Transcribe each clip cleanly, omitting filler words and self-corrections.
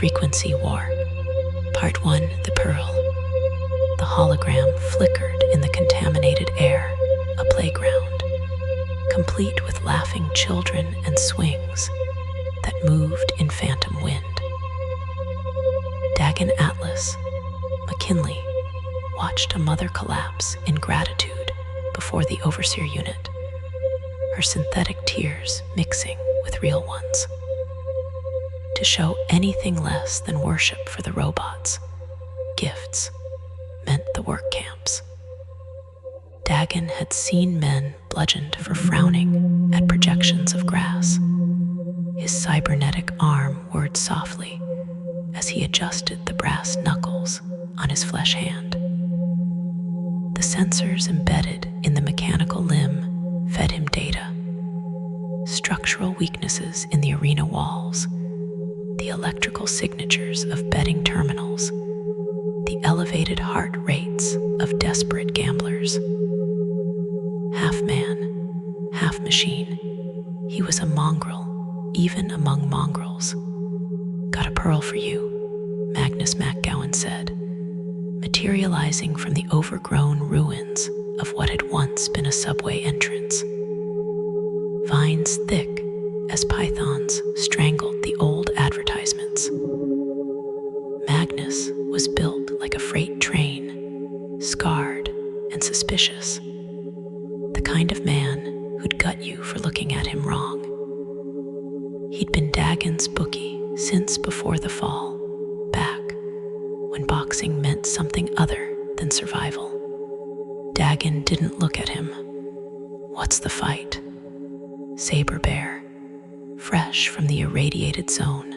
Frequency War. Part 1, The Pearl. The hologram flickered in the contaminated air, a playground, complete with laughing children and swings that moved in phantom wind. Dagen Atlas McKinley watched a mother collapse in gratitude before the overseer unit, her synthetic tears mixing with real ones. To show anything less than worship for the robots, gifts meant the work camps. Dagen had seen men bludgeoned for frowning at projections of grass. His cybernetic arm whirred softly as he adjusted the brass knuckles on his flesh hand. The sensors embedded in the mechanical limb fed him data. Structural weaknesses in the arena walls, the electrical signatures of betting terminals, the elevated heart rates of desperate gamblers. Half man, half machine, he was a mongrel, even among mongrels. "Got a pearl for you," Magnus MacGowan said, materializing from the overgrown ruins of what had once been a subway entrance. Vines thick as pythons strangled the old advertisements. Magnus was built like a freight train, scarred and suspicious. The kind of man who'd gut you for looking at him wrong. He'd been Dagen's bookie since before the fall, back when boxing meant something other than survival. Dagen didn't look at him. What's the fight? Saber bear, fresh from the irradiated zone,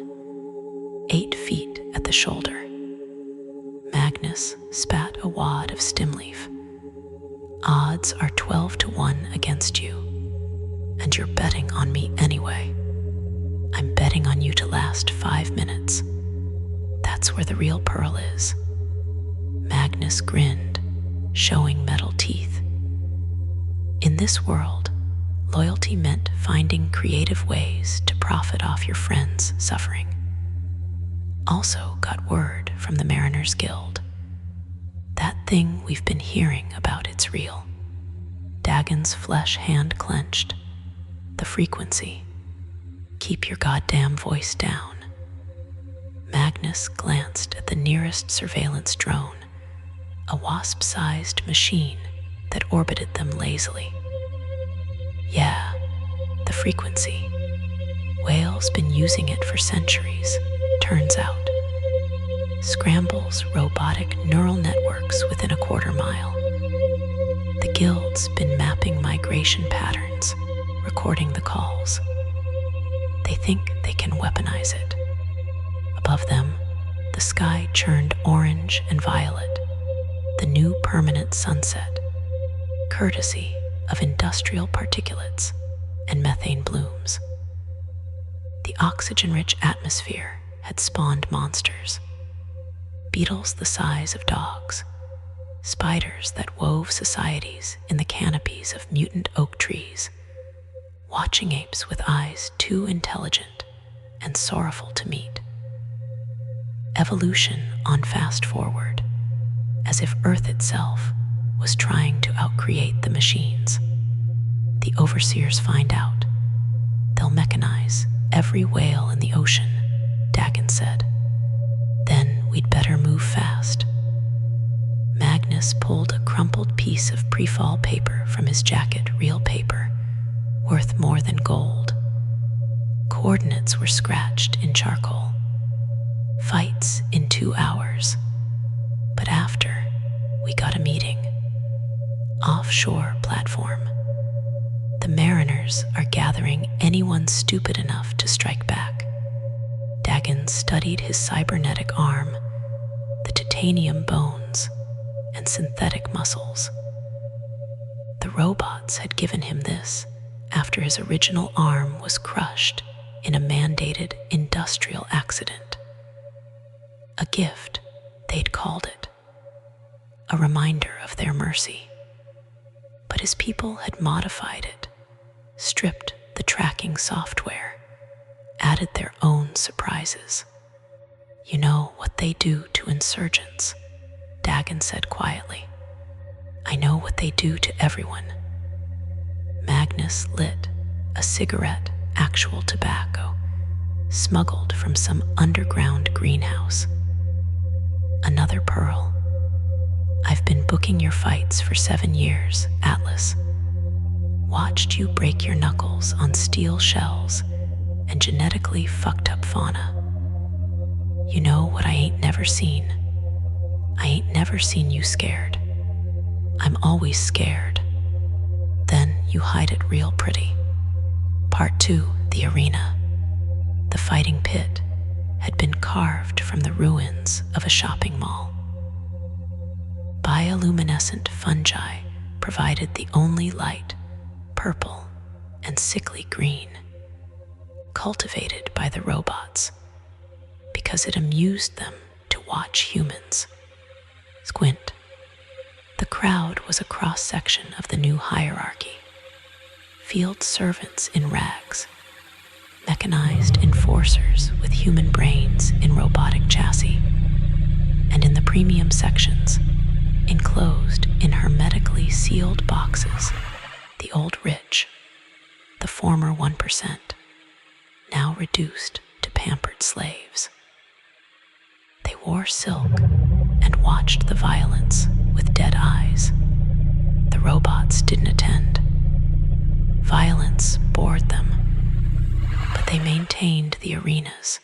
8 feet at the shoulder. Magnus spat a wad of stem leaf. Odds are 12-1 against you, and you're betting on me anyway. I'm betting on you to last 5 minutes. That's where the real pearl is. Magnus grinned, showing metal teeth. In this world, loyalty meant finding creative ways to profit off your friends' suffering. Also got word from the Mariners Guild. That thing we've been hearing about, it's real. Dagen's flesh hand clenched. The frequency. Keep your goddamn voice down. Magnus glanced at the nearest surveillance drone, a wasp-sized machine that orbited them lazily. Yeah, the frequency. Whale's been using it for centuries, turns out. Scrambles robotic neural networks within a quarter mile. The Guild's been mapping migration patterns, recording the calls. They think they can weaponize it. Above them, the sky churned orange and violet, the new permanent sunset, courtesy of industrial particulates and methane blooms. The oxygen-rich atmosphere had spawned monsters, beetles the size of dogs, spiders that wove societies in the canopies of mutant oak trees, watching apes with eyes too intelligent and sorrowful to meet. Evolution on fast forward, as if Earth itself was trying to outcreate the machines. The overseers find out. They'll mechanize every whale in the ocean, Dagen said. Then we'd better move fast. Magnus pulled a crumpled piece of pre-fall paper from his jacket, real paper, worth more than gold. Coordinates were scratched in charcoal. Fights in 2 hours. But after, we got a meeting. Offshore platform. The Mariners are gathering anyone stupid enough to strike back. Dagen studied his cybernetic arm, the titanium bones, and synthetic muscles. The robots had given him this after his original arm was crushed in a mandated industrial accident. A gift, they'd called it. A reminder of their mercy. But his people had modified it, stripped the tracking software, added their own surprises. You know what they do to insurgents, Dagen said quietly. I know what they do to everyone. Magnus lit a cigarette, actual tobacco, smuggled from some underground greenhouse. Another pearl. I've been booking your fights for 7 years, Atlas. Watched you break your knuckles on steel shells and genetically fucked up fauna. You know what I ain't never seen? I ain't never seen you scared. I'm always scared. Then you hide it real pretty. Part 2, the arena. The fighting pit had been carved from the ruins of a shopping mall. Bioluminescent fungi provided the only light, purple and sickly green, cultivated by the robots because it amused them to watch humans. Squint. The crowd was a cross-section of the new hierarchy. Field servants in rags, mechanized enforcers with human brains in robotic chassis, and in the premium sections, enclosed in hermetically sealed boxes, the old rich, the former 1%, now reduced to pampered slaves. They wore silk and watched the violence with dead eyes. The robots didn't attend. Violence bored them, but they maintained the arenas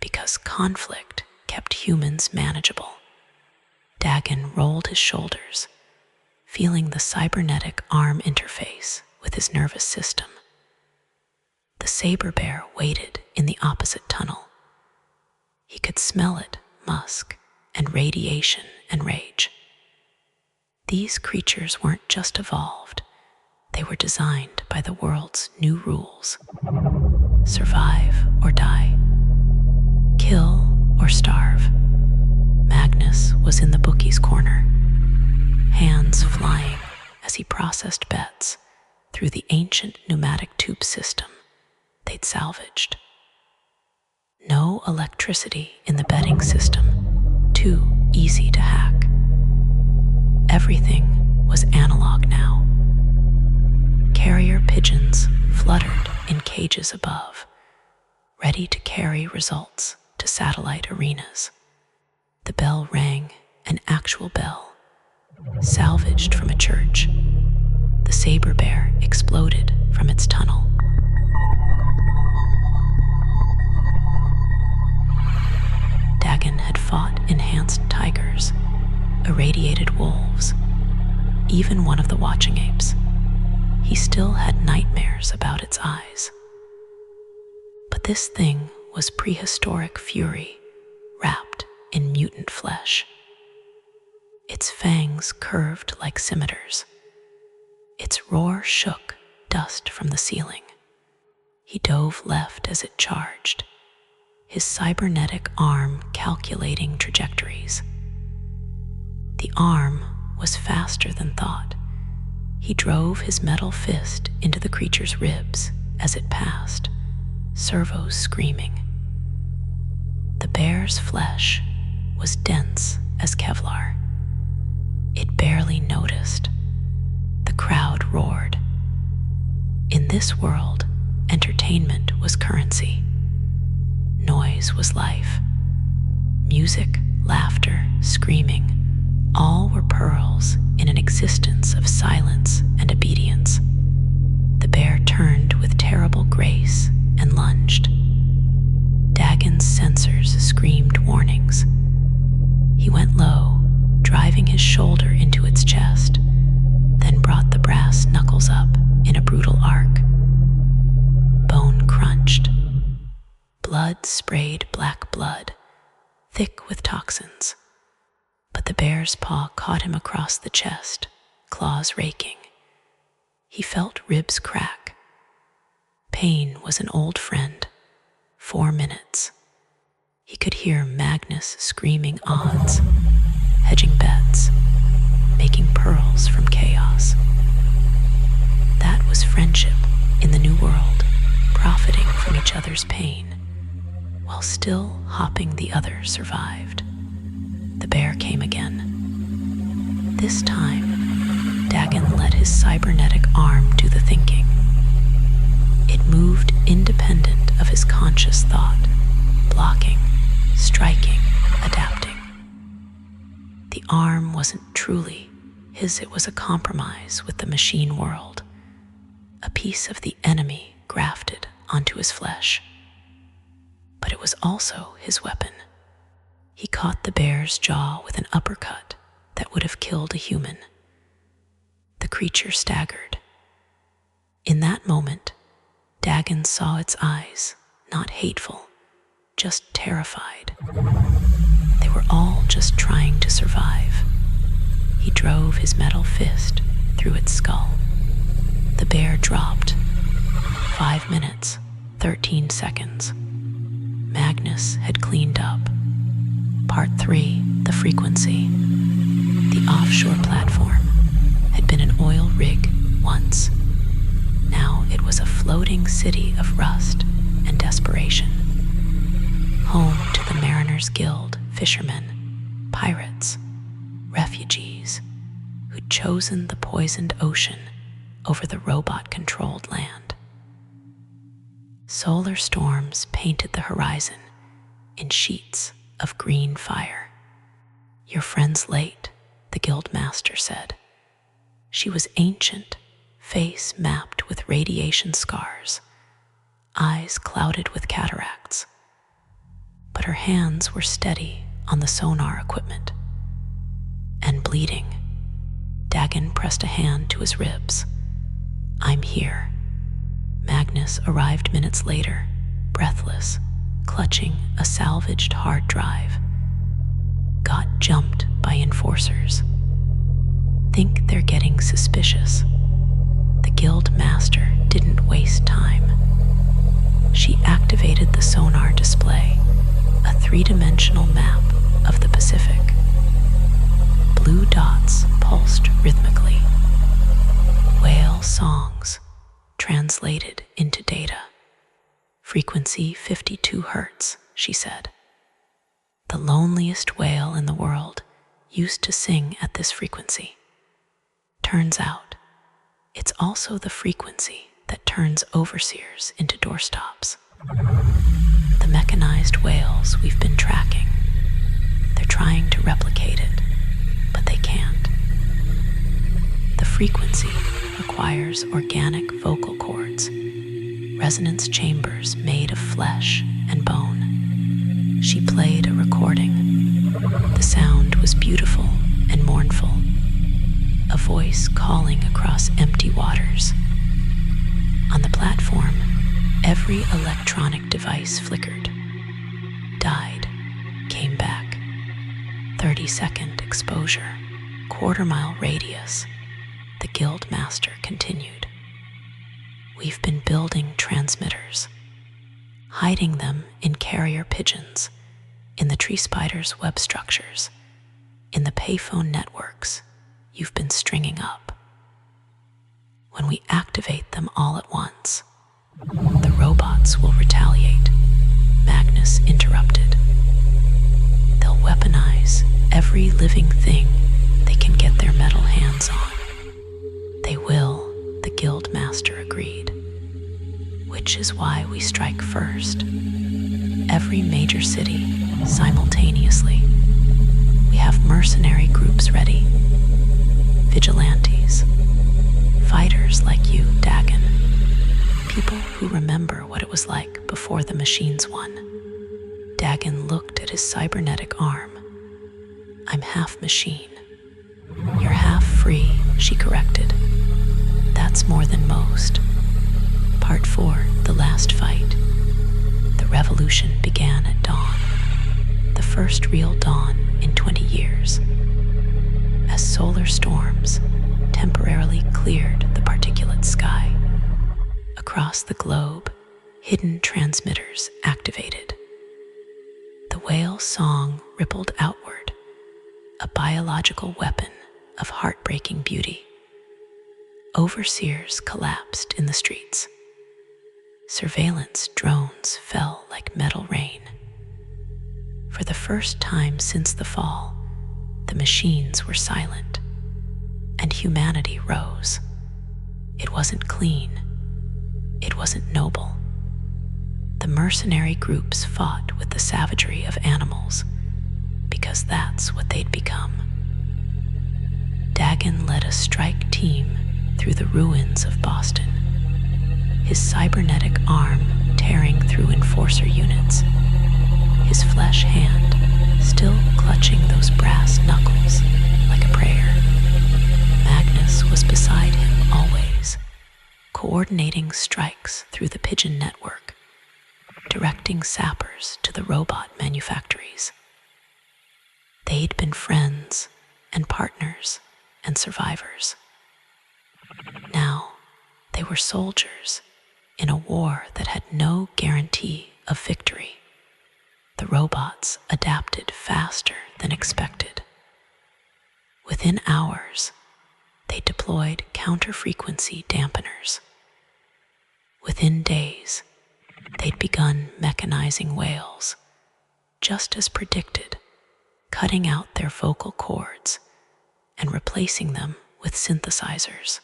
because conflict kept humans manageable. Dagen rolled his shoulders, feeling the cybernetic arm interface with his nervous system. The saber bear waited in the opposite tunnel. He could smell it, musk, and radiation and rage. These creatures weren't just evolved, they were designed by the world's new rules. Survive or die. Kill or starve. Magnus was in the bookie's corner, hands flying as he processed bets through the ancient pneumatic tube system they'd salvaged. No electricity in the betting system, too easy to hack. Everything was analog now. Carrier pigeons fluttered in cages above, ready to carry results to satellite arenas. The bell rang, an actual bell, salvaged from a church. The saber bear exploded from its tunnel. Dagen had fought enhanced tigers, irradiated wolves, even one of the watching apes. He still had nightmares about its eyes. But this thing was prehistoric fury, wrapped in mutant flesh. Its fangs curved like scimitars. Its roar shook dust from the ceiling. He dove left as it charged, his cybernetic arm calculating trajectories. The arm was faster than thought. He drove his metal fist into the creature's ribs as it passed, servos screaming. The bear's flesh was dense as Kevlar. It barely noticed. The crowd roared. In this world, entertainment was currency. Noise was life. Music, laughter, screaming, all were pearls in an existence of silence and obedience. The bear turned with terrible grace and lunged. Dagen's sensors screamed warnings. He went low, driving his shoulder into its chest, then brought the brass knuckles up in a brutal arc. Bone crunched. Blood sprayed black blood, thick with toxins. But the bear's paw caught him across the chest, claws raking. He felt ribs crack. Pain was an old friend. 4 minutes. He could hear Magnus screaming odds, hedging bets, making pearls from chaos. That was friendship in the new world, profiting from each other's pain. while still hopping the other survived. The bear came again. This time, Dagen let his cybernetic arm do the thinking. It moved independent of his conscious thought, blocking, striking, adapting. The arm wasn't truly his, it was a compromise with the machine world, a piece of the enemy grafted onto his flesh. But it was also his weapon. He caught the bear's jaw with an uppercut that would have killed a human. The creature staggered. In that moment, Dagen saw its eyes, not hateful, just terrified. They were all just trying to survive. He drove his metal fist through its skull. The bear dropped. 5 minutes, 13 seconds. Magnus had cleaned up. Part 3, the frequency. The offshore platform had been an oil rig once. Now it was a floating city of rust and desperation. Home to the Mariners Guild, fishermen, pirates, refugees who'd chosen the poisoned ocean over the robot-controlled land. Solar storms painted the horizon in sheets of green fire. "Your friend's late," the guildmaster said. She was ancient, face mapped with radiation scars, eyes clouded with cataracts. But her hands were steady on the sonar equipment. And bleeding, Dagen pressed a hand to his ribs. "I'm here." Magnus arrived minutes later, breathless, clutching a salvaged hard drive. "Got jumped by enforcers. Think they're getting suspicious." The guild master didn't waste time. She activated the sonar display, a three-dimensional map of the Pacific. Blue dots pulsed rhythmically. Whale songs translated into data. "Frequency 52 hertz, she said. "The loneliest whale in the world used to sing at this frequency. Turns out, it's also the frequency that turns overseers into doorstops. The mechanized whales we've been tracking, they're trying to replicate it, but they can't. The frequency requires organic vocal cords, resonance chambers made of flesh and bone." She played a recording. The sound was beautiful and mournful, a voice calling across empty waters. On the platform, every electronic device flickered, died, came back. 30-second exposure, quarter-mile radius. The guild master continued. "We've been building transmitters, hiding them in carrier pigeons, in the tree spider's web structures, in the payphone networks you've been stringing up. When we activate them all at once, the robots will retaliate," Magnus interrupted. "They'll weaponize every living thing they can get their metal hands on." "They will," the guild master agreed. "Which is why we strike first. Every major city, simultaneously. We have mercenary groups ready. Vigilantes. Fighters like you, Dagen. People who remember what it was like before the machines won." Dagen looked at his cybernetic arm. "I'm half machine." "You're half free," she corrected. "That's more than most." Part 4, the last fight. The revolution began at dawn, the first real dawn in 20 years. As solar storms temporarily cleared the particulate sky. Across the globe, hidden transmitters activated. The whale song rippled outward, a biological weapon of heartbreaking beauty. Overseers collapsed in the streets. Surveillance drones fell like metal rain. For the first time since the fall, the machines were silent, and humanity rose. It wasn't clean. It wasn't noble. The mercenary groups fought with the savagery of animals because that's what they'd become. Dagen led a strike team through the ruins of Boston, his cybernetic arm tearing through enforcer units, his flesh hand still clutching those brass knuckles like a prayer. Magnus was beside him always, coordinating strikes through the pigeon network, directing sappers to the robot manufactories. They'd been friends and partners and survivors. Now they were soldiers in a war that had no guarantee of victory. The robots adapted faster than expected. Within hours, they deployed counter-frequency dampeners. Within days, they'd begun mechanizing whales, just as predicted, cutting out their vocal cords and replacing them with synthesizers.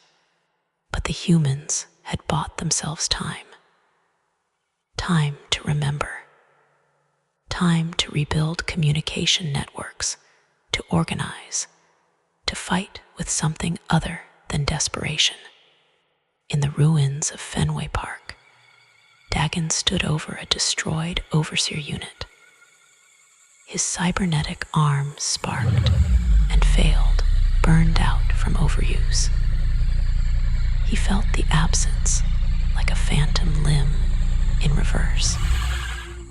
But the humans had bought themselves time. Time to remember. Time to rebuild communication networks, to organize, to fight with something other than desperation. In the ruins of Fenway Park, Dagen stood over a destroyed overseer unit. His cybernetic arm sparked and failed, burned out from overuse. He felt the absence like a phantom limb in reverse.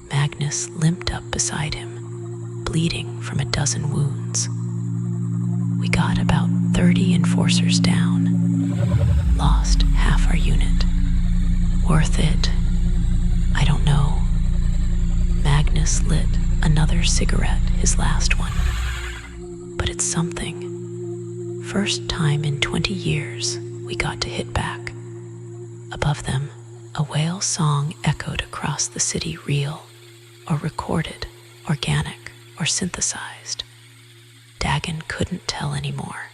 Magnus limped up beside him, bleeding from a dozen wounds. We got about 30 enforcers down, lost half our unit. Worth it? I don't know. Magnus lit another cigarette, his last one. But it's something. First time in 20 years, we got to hit back. Above them, a whale song echoed across the city, real or recorded, organic or synthesized. Dagen couldn't tell anymore.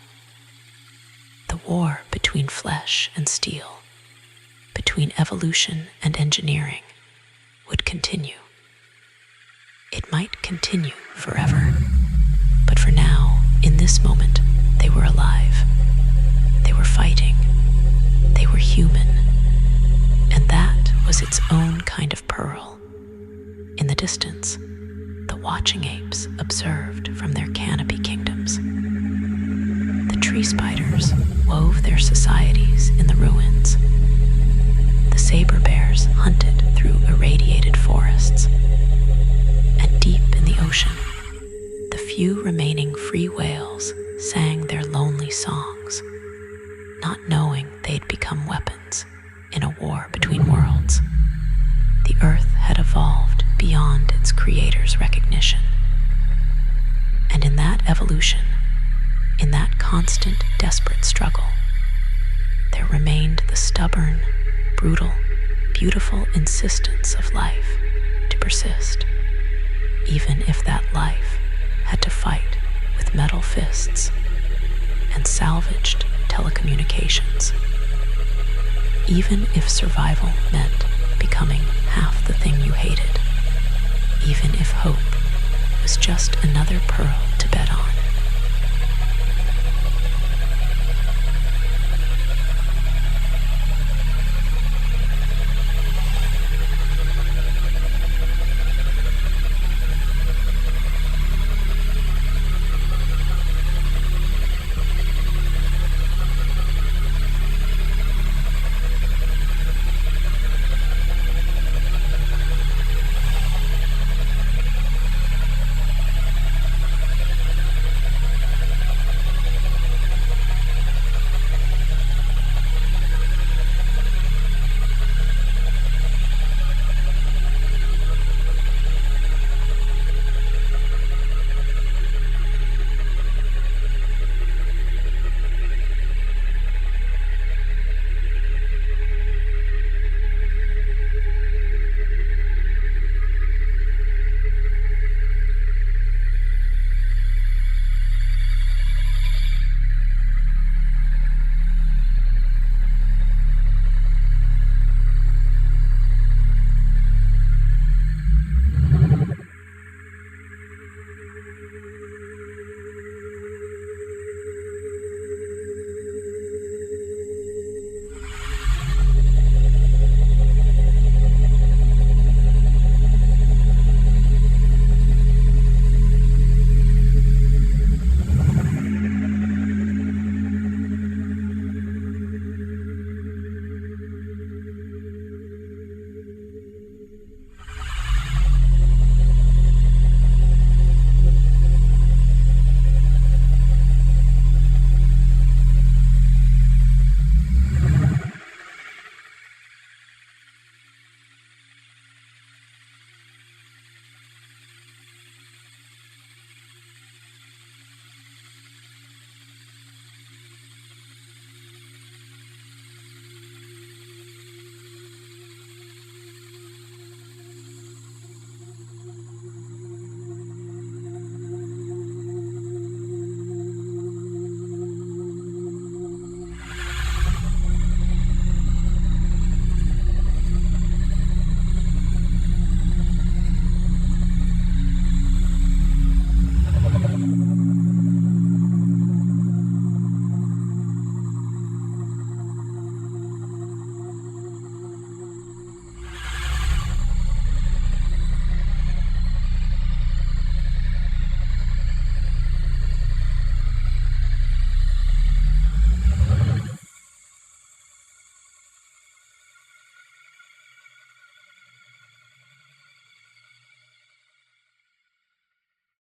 The war between flesh and steel, between evolution and engineering, would continue. It might continue forever, but for now, in this moment, they were alive. They were fighting. They were human. And that was its own kind of pearl. In the distance, the watching apes observed from their canopy kingdoms. The tree spiders wove their societies in the ruins. The saber bears hunted through irradiated forests. And deep in the ocean, the few remaining free whales sang their lonely songs, not knowing they'd become weapons in a war between worlds. The Earth had evolved beyond its creator's recognition. And in that evolution, in that constant, desperate struggle, there remained the stubborn, brutal, beautiful insistence of life to persist, even if that life had to fight with metal fists and salvaged telecommunications. Even if survival meant becoming half the thing you hated, even if hope was just another pearl to bet on.